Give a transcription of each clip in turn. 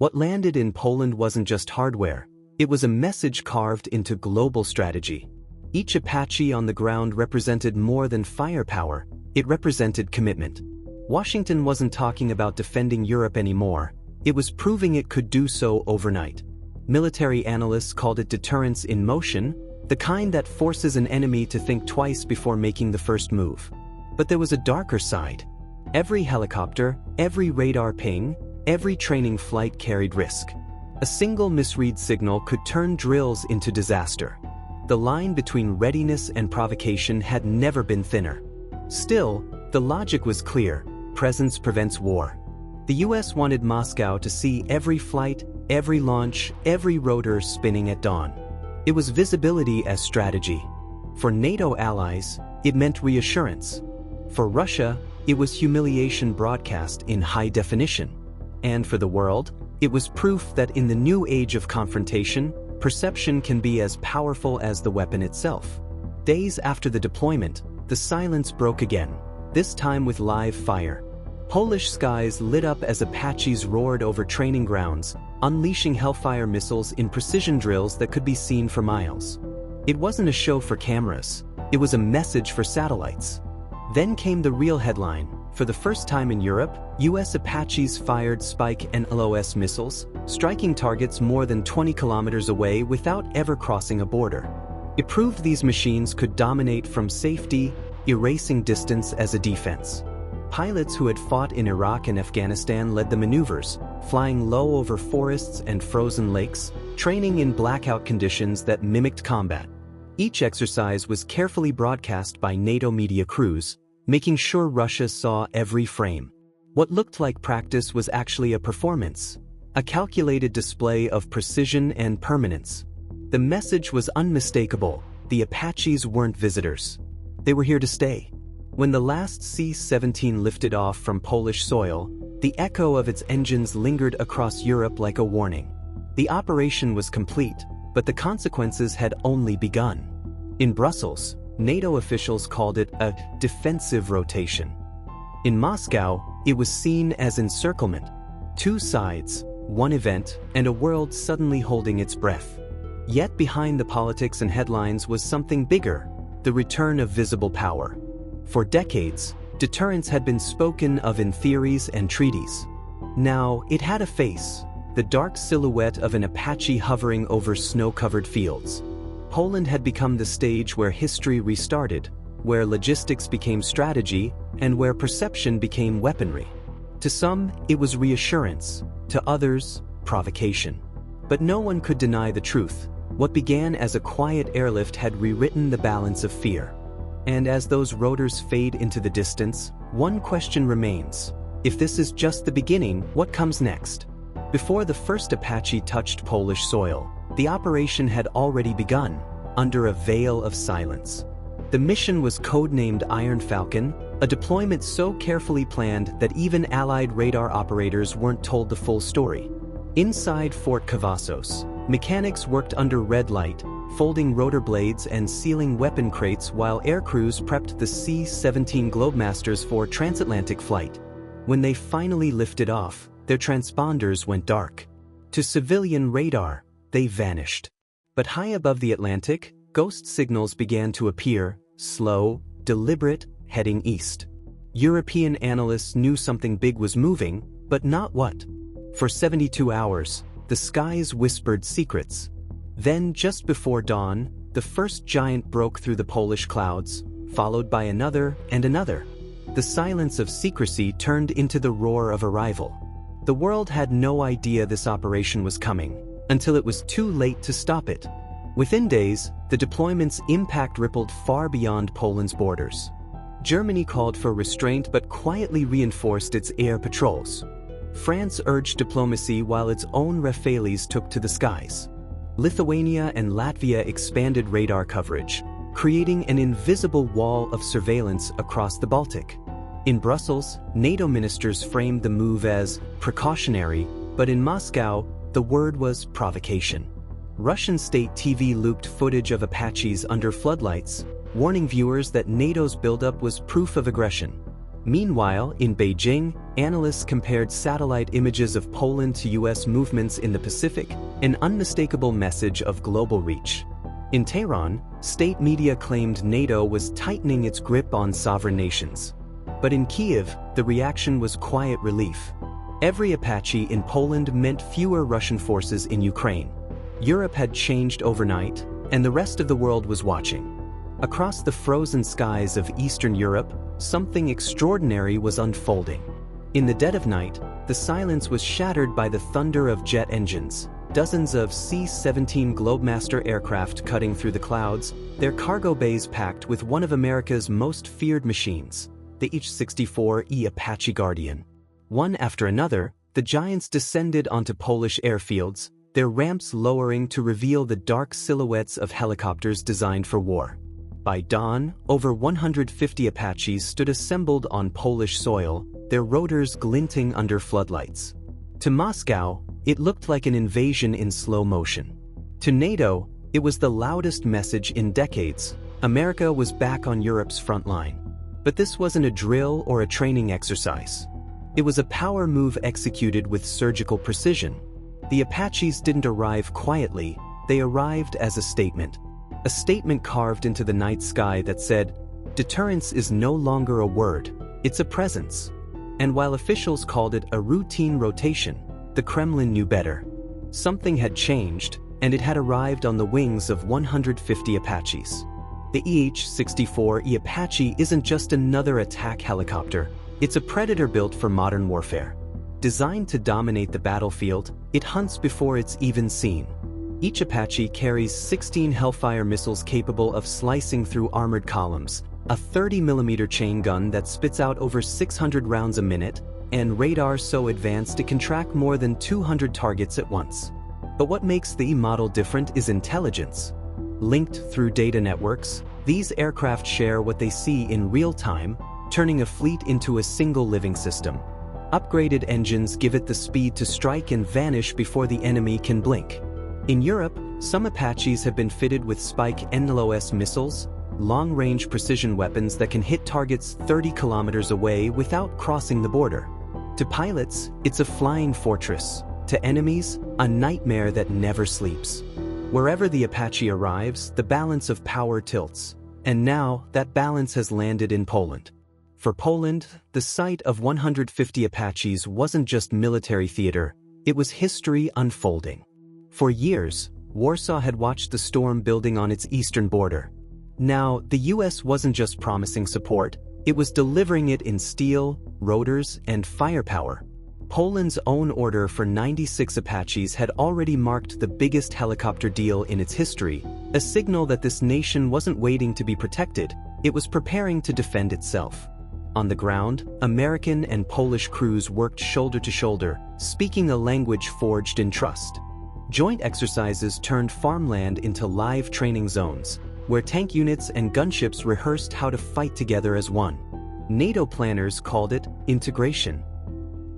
What landed in Poland wasn't just hardware, it was a message carved into global strategy. Each Apache on the ground represented more than firepower, it represented commitment. Washington wasn't talking about defending Europe anymore, it was proving it could do so overnight. Military analysts called it deterrence in motion, the kind that forces an enemy to think twice before making the first move. But there was a darker side. Every helicopter, every radar ping, every training flight carried risk. A single misread signal could turn drills into disaster. The line between readiness and provocation had never been thinner. Still, the logic was clear: presence prevents war. The US wanted Moscow to see every flight, every launch, every rotor spinning at dawn. It was visibility as strategy. For NATO allies, it meant reassurance. For Russia, it was humiliation broadcast in high definition. And for the world, it was proof that in the new age of confrontation, perception can be as powerful as the weapon itself. Days after the deployment, the silence broke again, this time with live fire. Polish skies lit up as Apaches roared over training grounds, unleashing Hellfire missiles in precision drills that could be seen for miles. It wasn't a show for cameras, it was a message for satellites. Then came the real headline. For the first time in Europe, US Apaches fired Spike and LOS missiles, striking targets more than 20 kilometers away without ever crossing a border. It proved these machines could dominate from safety, erasing distance as a defense. Pilots who had fought in Iraq and Afghanistan led the maneuvers, flying low over forests and frozen lakes, training in blackout conditions that mimicked combat. Each exercise was carefully broadcast by NATO media crews, making sure Russia saw every frame. What looked like practice was actually a performance, a calculated display of precision and permanence. The message was unmistakable: the Apaches weren't visitors. They were here to stay. When the last C-17 lifted off from Polish soil, the echo of its engines lingered across Europe like a warning. The operation was complete, but the consequences had only begun. In Brussels, NATO officials called it a defensive rotation. In Moscow, it was seen as encirclement. Two sides, one event, and a world suddenly holding its breath. Yet behind the politics and headlines was something bigger: the return of visible power. For decades, deterrence had been spoken of in theories and treaties. Now, it had a face: the dark silhouette of an Apache hovering over snow-covered fields. Poland had become the stage where history restarted, where logistics became strategy, and where perception became weaponry. To some, it was reassurance; to others, provocation. But no one could deny the truth. What began as a quiet airlift had rewritten the balance of fear. And as those rotors fade into the distance, one question remains: if this is just the beginning, what comes next? Before the first Apache touched Polish soil, the operation had already begun, under a veil of silence. The mission was codenamed Iron Falcon, a deployment so carefully planned that even Allied radar operators weren't told the full story. Inside Fort Cavazos, mechanics worked under red light, folding rotor blades and sealing weapon crates while air crews prepped the C-17 Globemasters for transatlantic flight. When they finally lifted off, their transponders went dark. To civilian radar, they vanished. But high above the Atlantic, ghost signals began to appear, slow, deliberate, heading east. European analysts knew something big was moving, but not what. For 72 hours, the skies whispered secrets. Then, just before dawn, the first giant broke through the Polish clouds, followed by another and another. The silence of secrecy turned into the roar of arrival. The world had no idea this operation was coming, until it was too late to stop it. Within days, the deployment's impact rippled far beyond Poland's borders. Germany called for restraint but quietly reinforced its air patrols. France urged diplomacy while its own Rafales took to the skies. Lithuania and Latvia expanded radar coverage, creating an invisible wall of surveillance across the Baltic. In Brussels, NATO ministers framed the move as precautionary, but in Moscow, the word was provocation. Russian state TV looped footage of Apaches under floodlights, warning viewers that NATO's buildup was proof of aggression. Meanwhile, in Beijing, analysts compared satellite images of Poland to US movements in the Pacific, an unmistakable message of global reach. In Tehran, state media claimed NATO was tightening its grip on sovereign nations. But in Kiev, the reaction was quiet relief. Every Apache in Poland meant fewer Russian forces in Ukraine. Europe had changed overnight, and the rest of the world was watching. Across the frozen skies of Eastern Europe, something extraordinary was unfolding. In the dead of night, the silence was shattered by the thunder of jet engines. Dozens of C-17 Globemaster aircraft cutting through the clouds, their cargo bays packed with one of America's most feared machines, the AH-64 Apache Guardian. One after another, the giants descended onto Polish airfields, their ramps lowering to reveal the dark silhouettes of helicopters designed for war. By dawn, over 150 Apaches stood assembled on Polish soil, their rotors glinting under floodlights. To Moscow, it looked like an invasion in slow motion. To NATO, it was the loudest message in decades. America was back on Europe's front line. But this wasn't a drill or a training exercise. It was a power move executed with surgical precision. The Apaches didn't arrive quietly, they arrived as a statement. A statement carved into the night sky that said, "Deterrence is no longer a word, it's a presence." And while officials called it a routine rotation, the Kremlin knew better. Something had changed, and it had arrived on the wings of 150 Apaches. The AH-64 Apache isn't just another attack helicopter, it's a predator built for modern warfare. Designed to dominate the battlefield, it hunts before it's even seen. Each Apache carries 16 Hellfire missiles capable of slicing through armored columns, a 30mm chain gun that spits out over 600 rounds a minute, and radar so advanced it can track more than 200 targets at once. But what makes the model different is intelligence. Linked through data networks, these aircraft share what they see in real time, turning a fleet into a single living system. Upgraded engines give it the speed to strike and vanish before the enemy can blink. In Europe, some Apaches have been fitted with Spike NLOS missiles, long-range precision weapons that can hit targets 30 kilometers away without crossing the border. To pilots, it's a flying fortress. To enemies, a nightmare that never sleeps. Wherever the Apache arrives, the balance of power tilts. And now, that balance has landed in Poland. For Poland, the sight of 150 Apaches wasn't just military theater, it was history unfolding. For years, Warsaw had watched the storm building on its eastern border. Now, the US wasn't just promising support, it was delivering it in steel, rotors, and firepower. Poland's own order for 96 Apaches had already marked the biggest helicopter deal in its history, a signal that this nation wasn't waiting to be protected, it was preparing to defend itself. On the ground, American and Polish crews worked shoulder to shoulder, speaking a language forged in trust. Joint exercises turned farmland into live training zones, where tank units and gunships rehearsed how to fight together as one. NATO planners called it integration.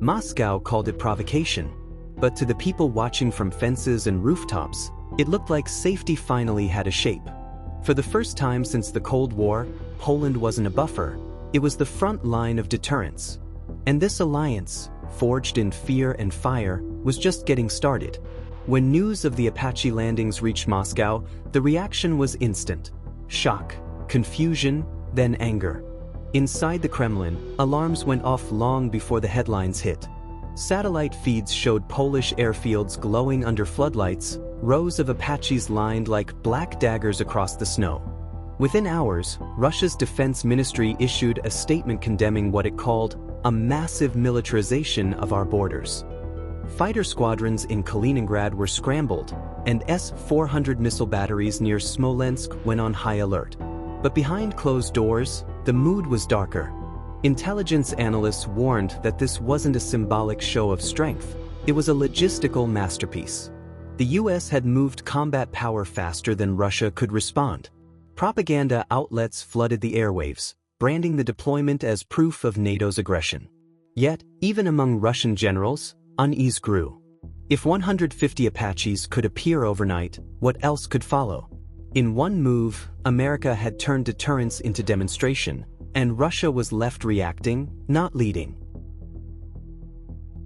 Moscow called it provocation. But to the people watching from fences and rooftops, it looked like safety finally had a shape. For the first time since the Cold War, Poland wasn't a buffer, it was the front line of deterrence. And this alliance, forged in fear and fire, was just getting started. When news of the Apache landings reached Moscow, the reaction was instant. Shock, confusion, then anger. Inside the Kremlin, alarms went off long before the headlines hit. Satellite feeds showed Polish airfields glowing under floodlights, rows of Apaches lined like black daggers across the snow. Within hours, Russia's defense ministry issued a statement condemning what it called a massive militarization of our borders. Fighter squadrons in Kaliningrad were scrambled, and S-400 missile batteries near Smolensk went on high alert. But behind closed doors, the mood was darker. Intelligence analysts warned that this wasn't a symbolic show of strength, it was a logistical masterpiece. The US had moved combat power faster than Russia could respond. Propaganda outlets flooded the airwaves, branding the deployment as proof of NATO's aggression. Yet, even among Russian generals, unease grew. If 150 Apaches could appear overnight, what else could follow? In one move, America had turned deterrence into demonstration, And Russia was left reacting, not leading.